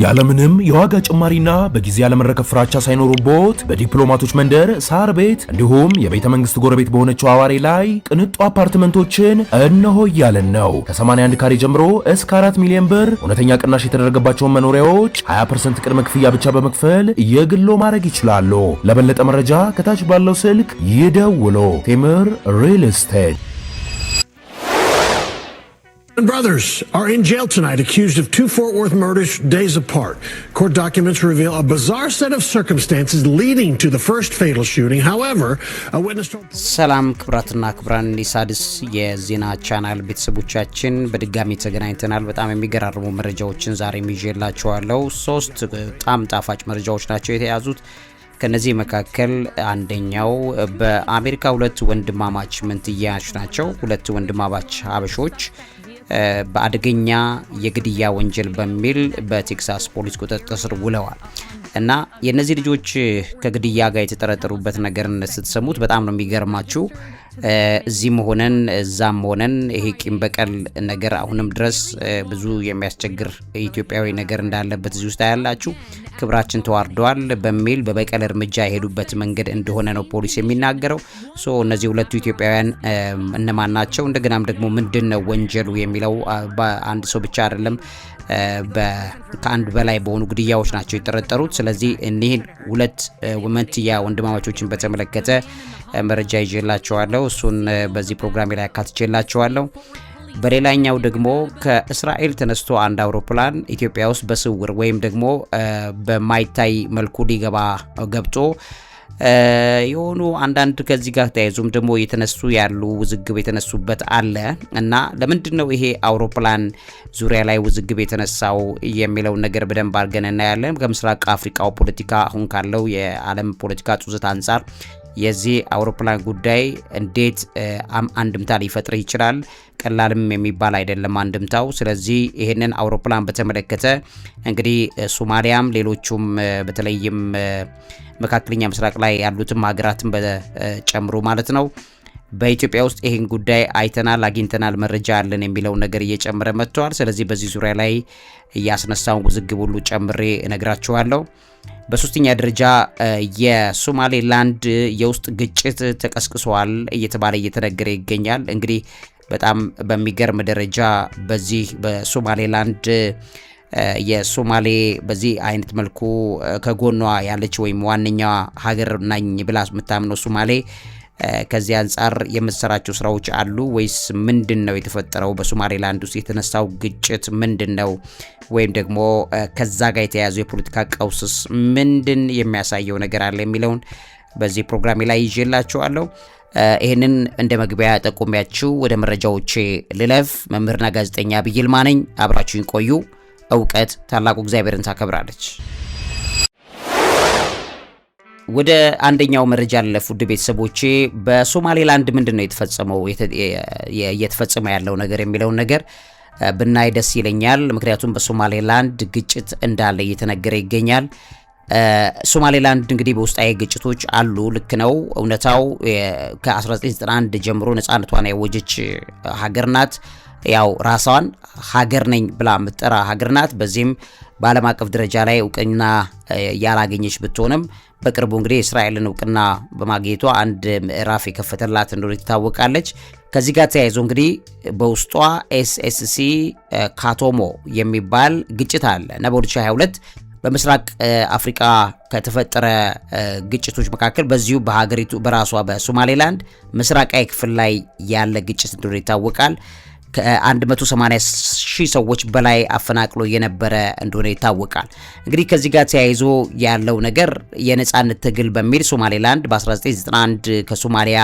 ያለምንም የዋጋ ጭማሪና በጊዜ ያለመረከብ ፍራቻ ሳይኖሩቦት በዲፕሎማቶች መንደር ሳር ቤት እንዲሁም የቤተ መንግስት ጎረቤት በሆነችው አዋሬ ላይ ቅንጡ አፓርትመንቶችን እነሆ እያለን ነው። ከ81 ካሬ ጀምሮ እስከ 4 ሚሊዮን ብር እውነተኛ ቅናሽ የተደረገባቸውን መኖሪያዎች 20% ቅድመ ክፍያ ብቻ በመክፈል የግሎ ማድረግ ይችላሉ። ለበለጠ መረጃ ከታች ባለው ስልክ ይደውሉ። ቴምር ሪል ስቴት Brothers are in jail tonight accused of 2 Fort Worth murders days apart. Court documents reveal a bizarre set of circumstances leading to the first fatal shooting. However, a witness told ሰላም ክብራትና ክብራን ሊሳድስ የዜና ቻናል ቤተሰቦቻችን በድጋሚ ተገናኝተናል። በጣም የሚገራርሙ መረጃዎችን ዛሬ ይዤላችኋለሁ። 3 በጣም ጣፋጭ መረጃዎች ናቸው የተያዙት። ከነዚህ መካከል አንደኛው በአሜሪካ 2 ወንድማማች መንትያዎች ናቸው። 2 ወንድማማች ሀበሾች በአደገኛ የግድያ ወንጀል በሚል በቴክሳስ ፖሊስ ቁጥጥር ስር ውለዋል እና የነዚህ ልጆች ከግድያ ጋር የተጠረጠሩበት ነገር ስትሰሙት በጣም ነው የሚገርማችሁ። እዚህም ሆነን እዛም ሆነን ይሄ ቂም በቀል ነገር አሁንም ድረስ ብዙ የሚያስቸግር ኢትዮጵያዊ ነገር እንዳለበት እዚህ ውስጥ ያላችሁ ክብራችን ተዋርዷል በሚል በበቀል እርምጃ የሄዱበት መንገድ እንደሆነ ነው ፖሊስ የሚናገረው። እነዚህ 2 ኢትዮጵያውያን እነማን ናቸው? እንደገናም ደግሞ ምንድነው ወንጀሉ የሚለው በአንድ ሰው ብቻ አይደለም ከአንድ በላይ በሆኑ ግድያዎች ናቸው የተጠረጠሩት። ስለዚህ እነዚህ 2 መንትያ ወንድማማቾችን በተመለከተ መረጃ ይዤላችኋለሁ። እሱን በዚህ ፕሮግራም ላይ አካትቼላችኋለሁ። በሌላኛው ደግሞ ከእስራኤል ተነስቶ አንድ አውሮፕላን ኢትዮጵያ ውስጥ በስውር ወይም ደግሞ በማይታይ መልኩ ገብቶ የሆኑ አንዳንድ ከዚህ ጋር ተያይዞም ደግሞ የተነሱ ያሉ ውዝግብ የተነሱበት አለ እና ለምንድነው ይሄ አውሮፕላን ዙሪያ ላይ ውዝግብ የተነሳው የሚለው ነገር በደንብ አድርገን እናያለን። ከምስራቅ አፍሪካው ፖለቲካ አሁን ካለው የዓለም ፖለቲካ ጡዘት አንፃር የዚህ አውሮፕላን ጉዳይ እንዴት አንድምታ ሊፈጥር ይችላል? ቀላልም የሚባል አይደለም አንድምታው። ስለዚህ ይሄንን አውሮፕላን በተመለከተ እንግዲህ ሶማሊያም ሌሎቹም በተለይም መካከለኛ ምስራቅ ላይ ያሉትም ሀገራትን በጨምሮ ማለት ነው በኢትዮጵያ ውስጥ ይሄን ጉዳይ አይተናል፣ አግኝተናል፣ መረጃ አለን የሚለው ነገር እየጨመረ መጥቷል። ስለዚህ በዚህ ዙሪያ ላይ ያስነሳውን ውዝግብ ሁሉ ጨምሬ እነግራችኋለሁ። በሶስተኛ ደረጃ የሶማሌላንድ የውስጥ ግጭት ተቀስቅሷል እየተባለ እየተነገረ ይገኛል። እንግዲህ በጣም በሚገርም ደረጃ በዚህ በሶማሌላንድ የሶማሌ በዚህ አይነት መልኩ ከጎኗ ያለች ወይም ዋነኛ ሀገር ናኝ ብላ የምታምነው ሶማሌ ከዚህ አንፃር የምትሰራቸው ስራዎች አሉ ወይስ ምንድነው የተፈጠረው? በሶማሌላንድ ውስጥ የተነሳው ግጭት ምንድነው? ወይም ደግሞ ከዛ ጋር የተያያዘው የፖለቲካ ቀውስስ ምንድን የሚያሳየው ነገር አለ የሚለውን በዚህ ፕሮግራም ላይ ይዤላችኋለሁ። ይሄንን እንደ መግቢያ ጠቆሚያችሁ ወደ መረጃዎቼ ልለፍ። መምህርና ጋዜጠኛ ዐቢይ ይልማ ነኝ። አብራችሁን ቆዩ። እውቀት ታላቁ እግዚአብሔርን ታከብራለች። ወደ አንደኛው መረጃ አለፉ ቤተሰቦቼ። በሶማሌላንድ ምንድነው የተፈጸመው እየተፈጸመ ያለው ነገር የሚለውን ነገር ብናይ ደስ ይለኛል። ምክንያቱም በሶማሌላንድ ግጭት እንዳለ እየተነገረ ይገኛል። ሶማሌላንድ እንግዲህ በውስጣዊ ግጭቶች አሉ። ልክ ነው። እውነታው ከ1991 ጀምሮ ነፃነቷን ያወጀች ሀገር ናት። ያው ራሷን ሀገር ነኝ ብላ የምትጠራ ሀገር ናት። በዚህም በዓለም አቀፍ ደረጃ ላይ እውቅና ያላገኘች ብትሆንም በቅርቡ እንግዲህ እስራኤልን እውቅና በማግኘቷ አንድ ምዕራፍ የከፈተላት እንደሆነ ትታወቃለች። ከዚህ ጋር ተያይዞ እንግዲህ በውስጧ ኤስኤስሲ ካቶሞ የሚባል ግጭት አለ እና በ2022 በምስራቅ አፍሪካ ከተፈጠረ ግጭቶች መካከል በዚሁ በሀገሪቱ በራሷ በሶማሌላንድ ምስራቃዊ ክፍል ላይ ያለ ግጭት እንደሆነ ይታወቃል። ከ180,000 ሰዎች በላይ አፈናቅሎ የነበረ እንደሆነ ይታወቃል። እንግዲህ ከዚህ ጋር ተያይዞ ያለው ነገር የነጻነት ትግል በሚል ሶማሌላንድ በ1991 ከሶማሊያ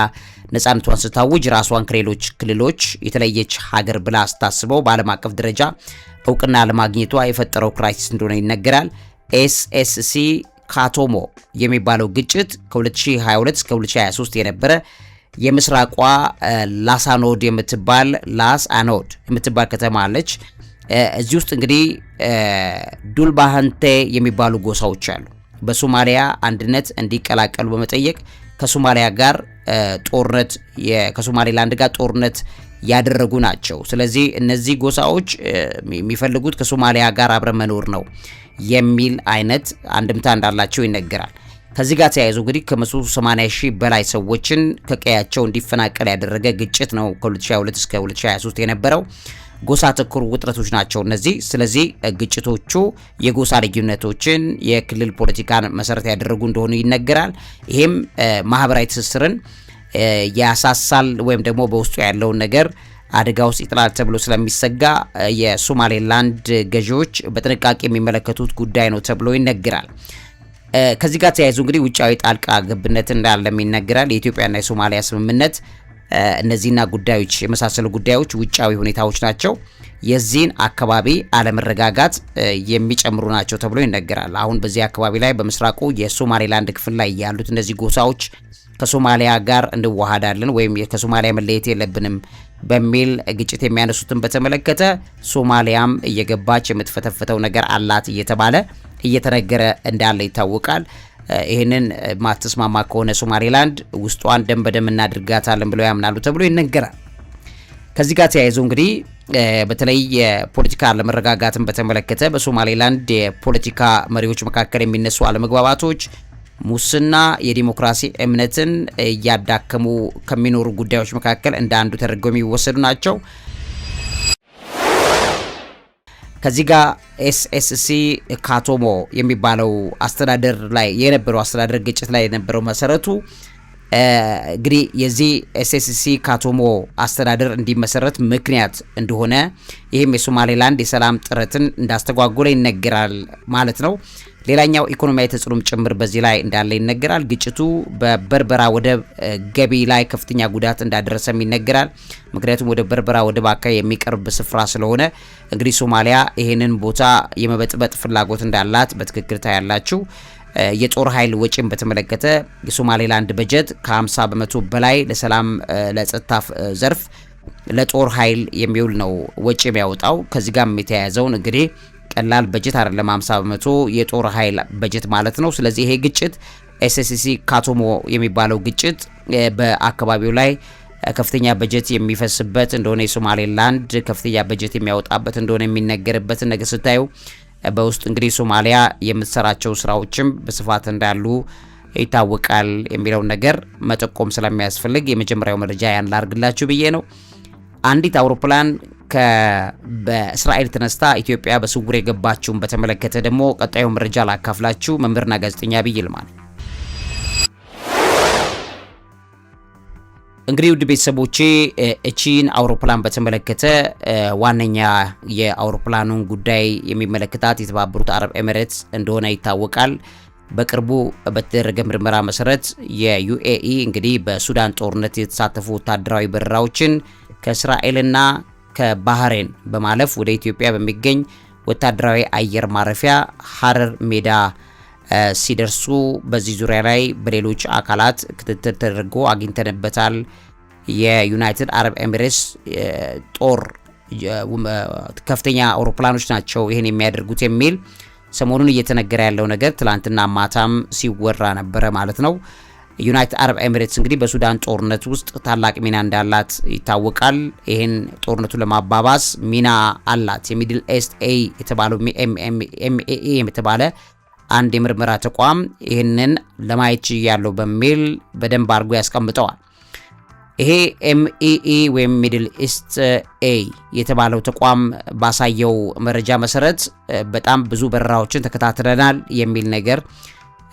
ነጻነቷን ስታውጅ ራሷን ከሌሎች ክልሎች የተለየች ሀገር ብላ ስታስበው በዓለም አቀፍ ደረጃ እውቅና ለማግኘቷ የፈጠረው ክራይሲስ እንደሆነ ይነገራል። ኤስኤስሲ ካቶሞ የሚባለው ግጭት ከ2022 እስከ 2023 የነበረ የምስራቋ ላሳኖድ የምትባል ከተማ አለች። እዚህ ውስጥ እንግዲህ ዱልባሃንቴ የሚባሉ ጎሳዎች አሉ። በሶማሊያ አንድነት እንዲቀላቀሉ በመጠየቅ ከሶማሊያ ጋር ከሶማሌላንድ ጋር ጦርነት ያደረጉ ናቸው። ስለዚህ እነዚህ ጎሳዎች የሚፈልጉት ከሶማሊያ ጋር አብረ መኖር ነው የሚል አይነት አንድምታ እንዳላቸው ይነገራል። ከዚህ ጋር ተያይዞ እንግዲህ ከ180,000 በላይ ሰዎችን ከቀያቸው እንዲፈናቀል ያደረገ ግጭት ነው ከ2022 እስከ 2023 የነበረው። ጎሳ ተኮር ውጥረቶች ናቸው እነዚህ። ስለዚህ ግጭቶቹ የጎሳ ልዩነቶችን፣ የክልል ፖለቲካን መሰረት ያደረጉ እንደሆኑ ይነገራል። ይሄም ማህበራዊ ትስስርን ያሳሳል ወይም ደግሞ በውስጡ ያለውን ነገር አደጋ ውስጥ ይጥላል ተብሎ ስለሚሰጋ የሶማሌላንድ ገዢዎች በጥንቃቄ የሚመለከቱት ጉዳይ ነው ተብሎ ይነገራል። ከዚህ ጋር ተያይዞ እንግዲህ ውጫዊ ጣልቃ ገብነት እንዳለም ይነገራል። የኢትዮጵያና የሶማሊያ ስምምነት እነዚህና ጉዳዮች የመሳሰሉ ጉዳዮች ውጫዊ ሁኔታዎች ናቸው። የዚህን አካባቢ አለመረጋጋት የሚጨምሩ ናቸው ተብሎ ይነገራል። አሁን በዚህ አካባቢ ላይ በምስራቁ የሶማሌላንድ ክፍል ላይ ያሉት እነዚህ ጎሳዎች ከሶማሊያ ጋር እንዋሃዳለን ወይም ከሶማሊያ መለየት የለብንም በሚል ግጭት የሚያነሱትን በተመለከተ ሶማሊያም እየገባች የምትፈተፍተው ነገር አላት እየተባለ እየተነገረ እንዳለ ይታወቃል። ይህንን ማትስማማ ከሆነ ሶማሌላንድ ውስጧን ደም በደም እናድርጋታለን ብለው ያምናሉ ተብሎ ይነገራል። ከዚህ ጋር ተያይዞ እንግዲህ በተለይ የፖለቲካ አለመረጋጋትን በተመለከተ በሶማሌላንድ የፖለቲካ መሪዎች መካከል የሚነሱ አለመግባባቶች ሙስና የዲሞክራሲ እምነትን እያዳከሙ ከሚኖሩ ጉዳዮች መካከል እንደ አንዱ ተደርገው የሚወሰዱ ናቸው። ከዚህ ጋር ኤስኤስሲ ካቶሞ የሚባለው አስተዳደር ላይ የነበረው አስተዳደር ግጭት ላይ የነበረው መሰረቱ እንግዲህ የዚህ ኤስኤስሲ ካቶሞ አስተዳደር እንዲመሰረት ምክንያት እንደሆነ ይህም የሶማሌላንድ የሰላም ጥረትን እንዳስተጓጎለ ይነገራል ማለት ነው። ሌላኛው ኢኮኖሚያዊ ተጽዕኖም ጭምር በዚህ ላይ እንዳለ ይነገራል። ግጭቱ በበርበራ ወደብ ገቢ ላይ ከፍተኛ ጉዳት እንዳደረሰም ይነገራል። ምክንያቱም ወደ በርበራ ወደብ አካባቢ የሚቀርብ ስፍራ ስለሆነ እንግዲህ ሶማሊያ ይሄንን ቦታ የመበጥበጥ ፍላጎት እንዳላት በትክክል ታያላችሁ። የጦር ኃይል ወጪን በተመለከተ የሶማሌላንድ በጀት ከ50 በመቶ በላይ ለሰላም ለጸጥታ ዘርፍ ለጦር ኃይል የሚውል ነው ወጪ የሚያወጣው። ከዚህ ጋር የተያያዘውን እንግዲህ ቀላል በጀት አይደለም 50 በመቶ የጦር ኃይል በጀት ማለት ነው። ስለዚህ ይሄ ግጭት ኤስኤስሲ ካቶሞ የሚባለው ግጭት በአካባቢው ላይ ከፍተኛ በጀት የሚፈስበት እንደሆነ የሶማሌላንድ ከፍተኛ በጀት የሚያወጣበት እንደሆነ የሚነገርበት ነገር ስታዩ በውስጥ እንግዲህ ሶማሊያ የምትሰራቸው ስራዎችም በስፋት እንዳሉ ይታወቃል የሚለው ነገር መጠቆም ስለሚያስፈልግ የመጀመሪያው መረጃ ያን ላርግላችሁ ብዬ ነው። አንዲት አውሮፕላን በእስራኤል ተነስታ ኢትዮጵያ በስውር የገባችውን በተመለከተ ደግሞ ቀጣዩ መረጃ ላካፍላችሁ። መምህርና ጋዜጠኛ ዐቢይ ይልማ። እንግዲህ ውድ ቤተሰቦቼ እቺን አውሮፕላን በተመለከተ ዋነኛ የአውሮፕላኑን ጉዳይ የሚመለከታት የተባበሩት አረብ ኤሚሬትስ እንደሆነ ይታወቃል። በቅርቡ በተደረገ ምርመራ መሰረት የዩኤኢ እንግዲህ በሱዳን ጦርነት የተሳተፉ ወታደራዊ በረራዎችን ከእስራኤልና ከባህሬን በማለፍ ወደ ኢትዮጵያ በሚገኝ ወታደራዊ አየር ማረፊያ ሀረር ሜዳ ሲደርሱ በዚህ ዙሪያ ላይ በሌሎች አካላት ክትትል ተደርጎ አግኝተንበታል። የዩናይትድ አረብ ኤሚሬትስ ጦር ከፍተኛ አውሮፕላኖች ናቸው ይሄን የሚያደርጉት የሚል ሰሞኑን እየተነገረ ያለው ነገር ትላንትና ማታም ሲወራ ነበረ ማለት ነው። ዩናይትድ አረብ ኤሚሬትስ እንግዲህ በሱዳን ጦርነት ውስጥ ታላቅ ሚና እንዳላት ይታወቃል። ይሄን ጦርነቱ ለማባባስ ሚና አላት። የሚድል ኢስት ኤ የተባለው ኤምኤኤ የተባለ አንድ የምርመራ ተቋም ይህንን ለማየት ያለው በሚል በደንብ አድርጎ ያስቀምጠዋል። ይሄ ኤምኢኢ ወይም ሚድል ኢስት ኤ የተባለው ተቋም ባሳየው መረጃ መሰረት በጣም ብዙ በረራዎችን ተከታትለናል የሚል ነገር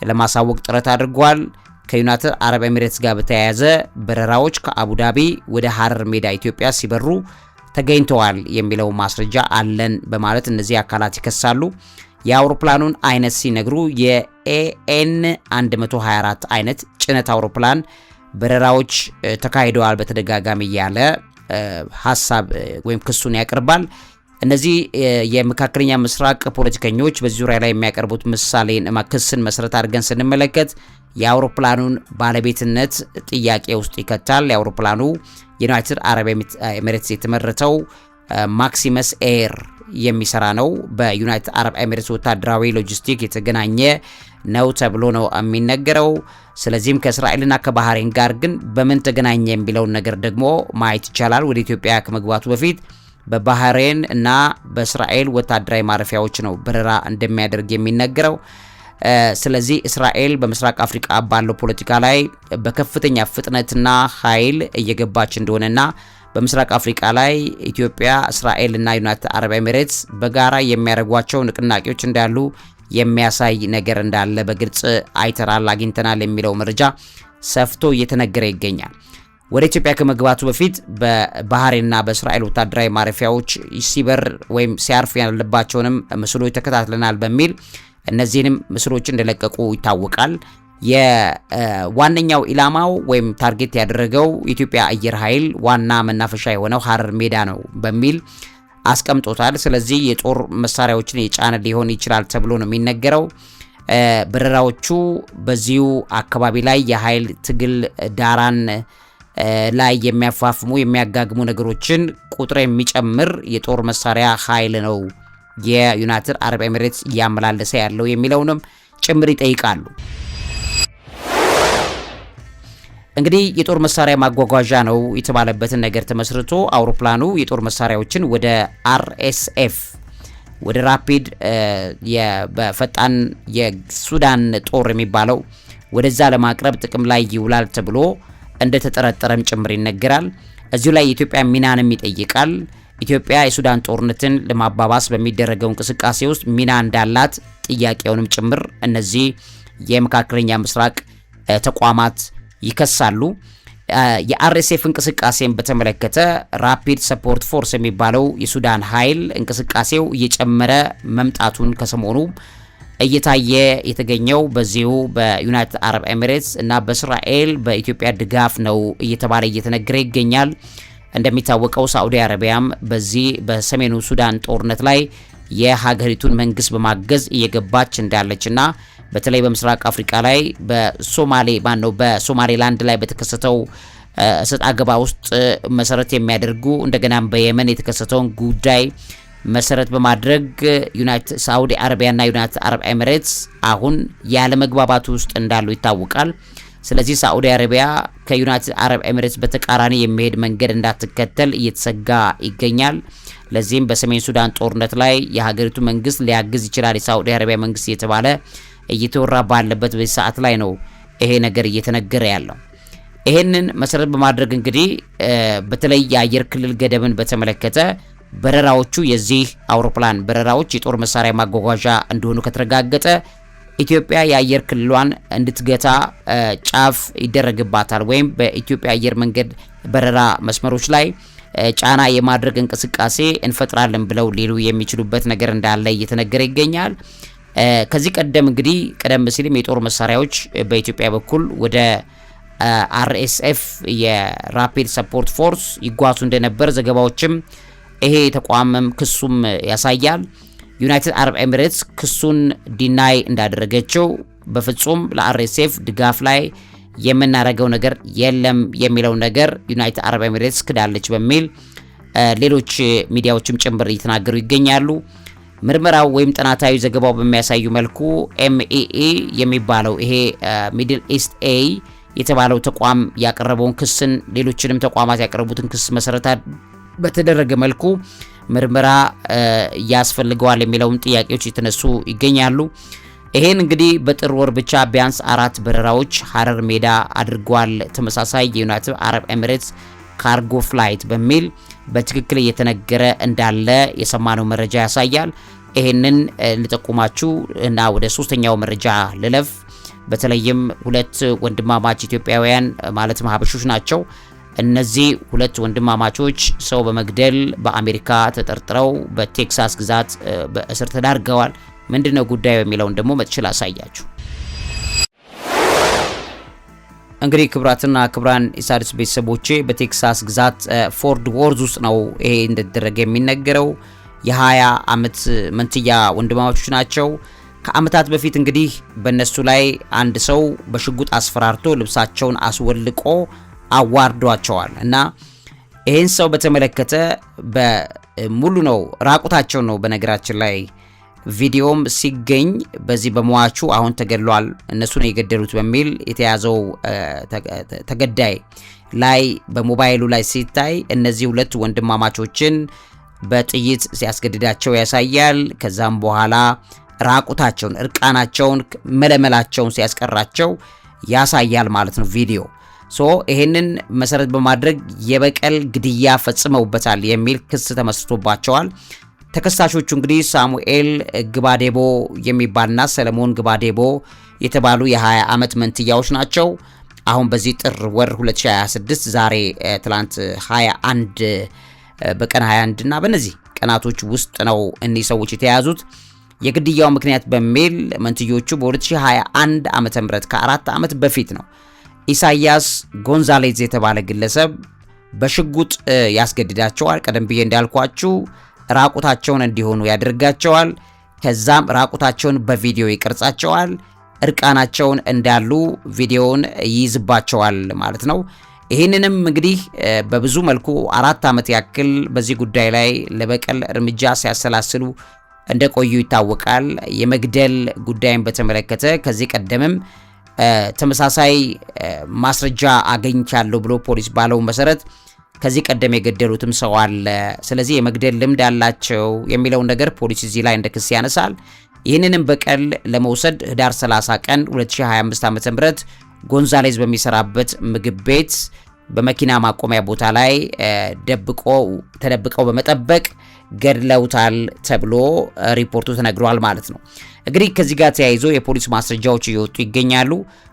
ለማሳወቅ ጥረት አድርጓል። ከዩናይትድ አረብ ኤሚሬትስ ጋር በተያያዘ በረራዎች ከአቡዳቢ ወደ ሀረር ሜዳ ኢትዮጵያ ሲበሩ ተገኝተዋል የሚለው ማስረጃ አለን በማለት እነዚህ አካላት ይከሳሉ። የአውሮፕላኑን አይነት ሲነግሩ የኤኤን 124 አይነት ጭነት አውሮፕላን በረራዎች ተካሂደዋል በተደጋጋሚ ያለ ሐሳብ ወይም ክሱን ያቀርባል። እነዚህ የመካከለኛ ምስራቅ ፖለቲከኞች በዚህ ዙሪያ ላይ የሚያቀርቡት ምሳሌን ክስን መሰረት አድርገን ስንመለከት የአውሮፕላኑን ባለቤትነት ጥያቄ ውስጥ ይከታል። የአውሮፕላኑ ዩናይትድ አረብ ኤሚሬትስ የተመረተው ማክሲመስ ኤር የሚሰራ ነው። በዩናይትድ አረብ ኤሚሬትስ ወታደራዊ ሎጂስቲክ የተገናኘ ነው ተብሎ ነው የሚነገረው። ስለዚህም ከእስራኤልና ከባህሬን ጋር ግን በምን ተገናኘ የሚለውን ነገር ደግሞ ማየት ይቻላል። ወደ ኢትዮጵያ ከመግባቱ በፊት በባህሬን እና በእስራኤል ወታደራዊ ማረፊያዎች ነው በረራ እንደሚያደርግ የሚነገረው። ስለዚህ እስራኤል በምስራቅ አፍሪካ ባለው ፖለቲካ ላይ በከፍተኛ ፍጥነትና ኃይል እየገባች እንደሆነና በምስራቅ አፍሪካ ላይ ኢትዮጵያ፣ እስራኤል እና ዩናይትድ አረብ ኤሚሬትስ በጋራ የሚያደርጓቸው ንቅናቄዎች እንዳሉ የሚያሳይ ነገር እንዳለ በግልጽ አይተናል፣ አግኝተናል የሚለው መረጃ ሰፍቶ እየተነገረ ይገኛል። ወደ ኢትዮጵያ ከመግባቱ በፊት በባህሬንና በእስራኤል ወታደራዊ ማረፊያዎች ሲበር ወይም ሲያርፍ ያለባቸውንም ምስሎች ተከታትለናል በሚል እነዚህንም ምስሎች እንደለቀቁ ይታወቃል። የዋነኛው ኢላማው ወይም ታርጌት ያደረገው የኢትዮጵያ አየር ኃይል ዋና መናፈሻ የሆነው ሐረር ሜዳ ነው በሚል አስቀምጦታል። ስለዚህ የጦር መሳሪያዎችን የጫነ ሊሆን ይችላል ተብሎ ነው የሚነገረው። በረራዎቹ በዚሁ አካባቢ ላይ የኃይል ትግል ዳራን ላይ የሚያፋፍሙ የሚያጋግሙ ነገሮችን ቁጥር የሚጨምር የጦር መሳሪያ ኃይል ነው የዩናይትድ አረብ ኤሚሬትስ እያመላለሰ ያለው የሚለውንም ጭምር ይጠይቃሉ። እንግዲህ የጦር መሳሪያ ማጓጓዣ ነው የተባለበትን ነገር ተመስርቶ አውሮፕላኑ የጦር መሳሪያዎችን ወደ RSF ወደ ራፒድ በፈጣን የሱዳን ጦር የሚባለው ወደዛ ለማቅረብ ጥቅም ላይ ይውላል ተብሎ እንደተጠረጠረም ጭምር ይነገራል። እዚሁ ላይ የኢትዮጵያ ሚናንም ይጠይቃል። ኢትዮጵያ የሱዳን ጦርነትን ለማባባስ በሚደረገው እንቅስቃሴ ውስጥ ሚና እንዳላት ጥያቄውንም ጭምር እነዚህ የመካከለኛ ምስራቅ ተቋማት ይከሳሉ። የአርኤስኤፍ እንቅስቃሴን በተመለከተ ራፒድ ሰፖርት ፎርስ የሚባለው የሱዳን ኃይል እንቅስቃሴው እየጨመረ መምጣቱን ከሰሞኑ እየታየ የተገኘው በዚሁ በዩናይትድ አረብ ኤሚሬትስ እና በእስራኤል በኢትዮጵያ ድጋፍ ነው እየተባለ እየተነገረ ይገኛል። እንደሚታወቀው ሳዑዲ አረቢያም በዚህ በሰሜኑ ሱዳን ጦርነት ላይ የሀገሪቱን መንግስት በማገዝ እየገባች እንዳለችና በተለይ በምስራቅ አፍሪካ ላይ በሶማሌላንድ ላይ በተከሰተው እሰጥ አገባ ውስጥ መሰረት የሚያደርጉ እንደገናም በየመን የተከሰተውን ጉዳይ መሰረት በማድረግ ሳዑዲ አረቢያና ዩናይትድ አረብ ኤሚሬትስ አሁን ያለ መግባባት ውስጥ እንዳሉ ይታወቃል። ስለዚህ ሳዑዲ አረቢያ ከዩናይትድ አረብ ኤሚሬትስ በተቃራኒ የሚሄድ መንገድ እንዳትከተል እየተሰጋ ይገኛል። ለዚህም በሰሜን ሱዳን ጦርነት ላይ የሀገሪቱ መንግስት ሊያግዝ ይችላል የሳዑዲ አረቢያ መንግስት እየተባለ እየተወራ ባለበት በዚህ ሰዓት ላይ ነው ይሄ ነገር እየተነገረ ያለው። ይሄንን መሰረት በማድረግ እንግዲህ በተለይ የአየር ክልል ገደብን በተመለከተ በረራዎቹ የዚህ አውሮፕላን በረራዎች የጦር መሳሪያ ማጓጓዣ እንደሆኑ ከተረጋገጠ ኢትዮጵያ የአየር ክልሏን እንድትገታ ጫፍ ይደረግባታል ወይም በኢትዮጵያ አየር መንገድ በረራ መስመሮች ላይ ጫና የማድረግ እንቅስቃሴ እንፈጥራለን ብለው ሊሉ የሚችሉበት ነገር እንዳለ እየተነገረ ይገኛል። ከዚህ ቀደም እንግዲህ ቀደም ሲልም የጦር መሳሪያዎች በኢትዮጵያ በኩል ወደ RSF የራፒድ ሰፖርት ፎርስ ይጓዙ እንደነበር ዘገባዎችም ይሄ ተቋምም ክሱም ያሳያል። ዩናይትድ አረብ ኤሚሬትስ ክሱን ዲናይ እንዳደረገችው በፍጹም ለRSF ድጋፍ ላይ የምናደርገው ነገር የለም የሚለው ነገር ዩናይትድ አረብ ኤሚሬትስ ክዳለች በሚል ሌሎች ሚዲያዎችም ጭምር እየተናገሩ ይገኛሉ። ምርመራው ወይም ጥናታዊ ዘገባው በሚያሳዩ መልኩ MEE የሚባለው ይሄ ሚድል ኢስት ኤ የተባለው ተቋም ያቀረበውን ክስን ሌሎችንም ተቋማት ያቀረቡትን ክስ መሰረት በተደረገ መልኩ ምርመራ ያስፈልገዋል የሚለውን ጥያቄዎች የተነሱ ይገኛሉ። ይሄን እንግዲህ በጥር ወር ብቻ ቢያንስ 4 በረራዎች ሐረር ሜዳ አድርጓል ተመሳሳይ የዩናይትድ አረብ ኤሚሬትስ ካርጎ ፍላይት በሚል በትክክል እየተነገረ እንዳለ የሰማነው መረጃ ያሳያል። ይሄንን ልጠቁማችሁ እና ወደ ሶስተኛው መረጃ ልለፍ። በተለይም ሁለት ወንድማማች ኢትዮጵያውያን ማለትም ሀበሾች ናቸው። እነዚህ ሁለት ወንድማማቾች ሰው በመግደል በአሜሪካ ተጠርጥረው በቴክሳስ ግዛት በእስር ተዳርገዋል። ምንድነው ጉዳዩ የሚለውን ደግሞ መጥችል አሳያችሁ። እንግዲህ ክብራትና ክብራን ኢሳድስ ቤተሰቦቼ በቴክሳስ ግዛት ፎርት ወርዝ ውስጥ ነው ይሄ እንደተደረገ የሚነገረው። የ20 ዓመት መንትያ ወንድማማቾች ናቸው። ከአመታት በፊት እንግዲህ በእነሱ ላይ አንድ ሰው በሽጉጥ አስፈራርቶ ልብሳቸውን አስወልቆ አዋርዷቸዋል እና ይሄን ሰው በተመለከተ በሙሉ ነው ራቁታቸው ነው በነገራችን ላይ ቪዲዮም ሲገኝ በዚህ በመዋቹ አሁን ተገድሏል እነሱ ነው የገደሉት በሚል የተያዘው ተገዳይ ላይ በሞባይሉ ላይ ሲታይ እነዚህ ሁለት ወንድማማቾችን በጥይት ሲያስገድዳቸው ያሳያል። ከዛም በኋላ ራቁታቸውን እርቃናቸውን መለመላቸውን ሲያስቀራቸው ያሳያል ማለት ነው ቪዲዮ። ይሄንን መሰረት በማድረግ የበቀል ግድያ ፈጽመውበታል የሚል ክስ ተመስርቶባቸዋል። ተከሳሾቹ እንግዲህ ሳሙኤል ግባዴቦ የሚባልና ሰለሞን ግባዴቦ የተባሉ የ20 ዓመት መንትያዎች ናቸው። አሁን በዚህ ጥር ወር 2026 ዛሬ ትላንት 21 በቀን 21 እና በእነዚህ ቀናቶች ውስጥ ነው እነዚህ ሰዎች የተያዙት። የግድያው ምክንያት በሚል መንትዮቹ በ2021 ዓመተ ምህረት ከ4 ዓመት በፊት ነው ኢሳያስ ጎንዛሌዝ የተባለ ግለሰብ በሽጉጥ ያስገድዳቸዋል። ቀደም ብዬ እንዳልኳችሁ ራቁታቸውን እንዲሆኑ ያደርጋቸዋል። ከዛም ራቁታቸውን በቪዲዮ ይቀርጻቸዋል። እርቃናቸውን እንዳሉ ቪዲዮውን ይይዝባቸዋል ማለት ነው። ይህንንም እንግዲህ በብዙ መልኩ 4 ዓመት ያክል በዚህ ጉዳይ ላይ ለበቀል እርምጃ ሲያሰላስሉ እንደቆዩ ይታወቃል። የመግደል ጉዳይን በተመለከተ ከዚህ ቀደምም ተመሳሳይ ማስረጃ አገኝቻለሁ ብሎ ፖሊስ ባለው መሰረት ከዚህ ቀደም የገደሉትም ሰው አለ። ስለዚህ የመግደል ልምድ አላቸው የሚለውን ነገር ፖሊስ እዚህ ላይ እንደ ክስ ያነሳል። ይህንንም በቀል ለመውሰድ ህዳር 30 ቀን 2025 ዓ.ም ጎንዛሌዝ በሚሰራበት ምግብ ቤት በመኪና ማቆሚያ ቦታ ላይ ተደብቀው በመጠበቅ ገድለውታል ተብሎ ሪፖርቱ ተነግሯል ማለት ነው። እንግዲህ ከዚህ ጋር ተያይዞ የፖሊስ ማስረጃዎች እየወጡ ይገኛሉ።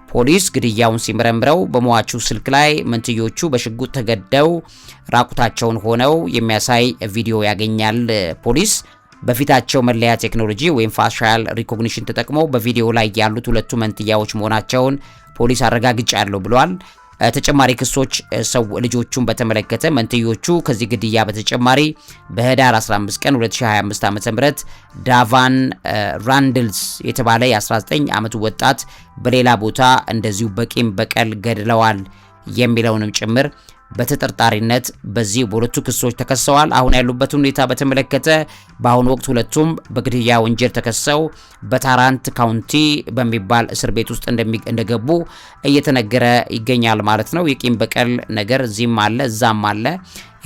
ፖሊስ ግድያውን ሲመረምረው በሟቹ ስልክ ላይ መንትዮቹ በሽጉጥ ተገደው ራቁታቸውን ሆነው የሚያሳይ ቪዲዮ ያገኛል። ፖሊስ በፊታቸው መለያ ቴክኖሎጂ ወይም ፋሻል ሪኮግኒሽን ተጠቅመው በቪዲዮ ላይ ያሉት ሁለቱ መንትያዎች መሆናቸውን ፖሊስ አረጋግጫለሁ ብሏል። ተጨማሪ ክሶች ልጆቹን በተመለከተ መንትዮቹ ከዚህ ግድያ በተጨማሪ በህዳር 15 ቀን 2025 ዓ.ም ዳቫን ራንድልስ የተባለ የ19 ዓመት ወጣት በሌላ ቦታ እንደዚሁ በቂም በቀል ገድለዋል የሚለውንም ጭምር በተጠርጣሪነት በዚህ በሁለቱ ክሶች ተከሰዋል። አሁን ያሉበት ሁኔታ በተመለከተ በአሁኑ ወቅት ሁለቱም በግድያ ወንጀል ተከሰው በታራንት ካውንቲ በሚባል እስር ቤት ውስጥ እንደገቡ እየተነገረ ይገኛል ማለት ነው። የቂም በቀል ነገር እዚህም አለ እዛም አለ።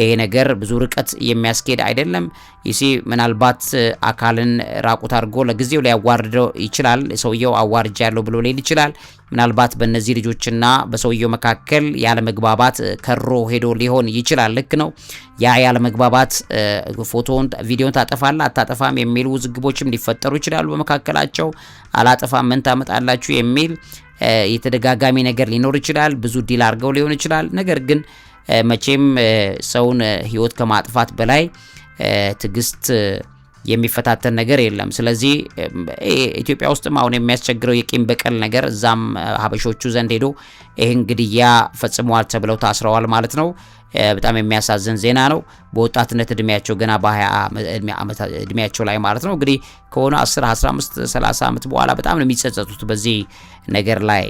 ይሄ ነገር ብዙ ርቀት የሚያስኬድ አይደለም። ይሲ ምናልባት አካልን ራቁት አድርጎ ለጊዜው ሊያዋርደው ይችላል። ሰውየው አዋርጃለሁ ብሎ ሊል ይችላል። ምናልባት በእነዚህ ልጆችና በሰውየው መካከል ያለ መግባባት ከሮ ሄዶ ሊሆን ይችላል። ልክ ነው። ያ ያለ መግባባት ፎቶውን ቪዲዮን ታጠፋለህ አታጠፋም የሚሉ ውዝግቦችም ሊፈጠሩ ይችላሉ በመካከላቸው። አላጠፋም ምን ታመጣላችሁ የሚል የተደጋጋሚ ነገር ሊኖር ይችላል። ብዙ ዲል አድርገው ሊሆን ይችላል። ነገር ግን መቼም ሰውን ህይወት ከማጥፋት በላይ ትግስት የሚፈታተን ነገር የለም። ስለዚህ ኢትዮጵያ ውስጥም አሁን የሚያስቸግረው የቂም በቀል ነገር እዛም ሀበሾቹ ዘንድ ሄዶ ይህን ግድያ ፈጽመዋል ተብለው ታስረዋል ማለት ነው። በጣም የሚያሳዝን ዜና ነው። በወጣትነት እድሜያቸው ገና በ20 ዓመት እድሜያቸው ላይ ማለት ነው እንግዲህ ከሆነ 10 15 30 ዓመት በኋላ በጣም ነው የሚጸጸቱት በዚህ ነገር ላይ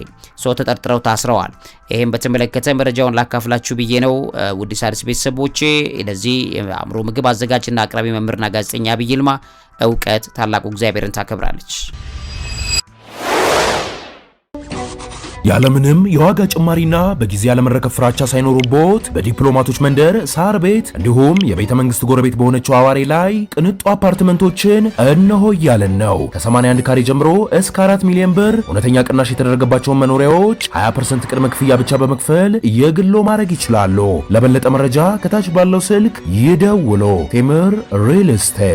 ሰው ተጠርጥረው ታስረዋል። ይሄን በተመለከተ መረጃውን ላካፍላችሁ ብዬ ነው። ውድ ሣድስ ቤተሰቦቼ ለዚህ የአእምሮ ምግብ አዘጋጅና አቅራቢ መምህርና ጋዜጠኛ ዐቢይ ይልማ እውቀት ታላቁ እግዚአብሔርን ታከብራለች። ያለምንም የዋጋ ጭማሪና በጊዜ ያለመረከብ ፍራቻ ሳይኖሩቦት በዲፕሎማቶች መንደር ሳር ቤት እንዲሁም የቤተ መንግስት ጎረቤት በሆነችው አዋሬ ላይ ቅንጡ አፓርትመንቶችን እነሆ እያለን ነው። ከ81 ካሬ ጀምሮ እስከ 4 ሚሊዮን ብር እውነተኛ ቅናሽ የተደረገባቸውን መኖሪያዎች 20% ቅድመ ክፍያ ብቻ በመክፈል የግሎ ማድረግ ይችላሉ። ለበለጠ መረጃ ከታች ባለው ስልክ ይደውሉ። ቴምር ሪል ስቴት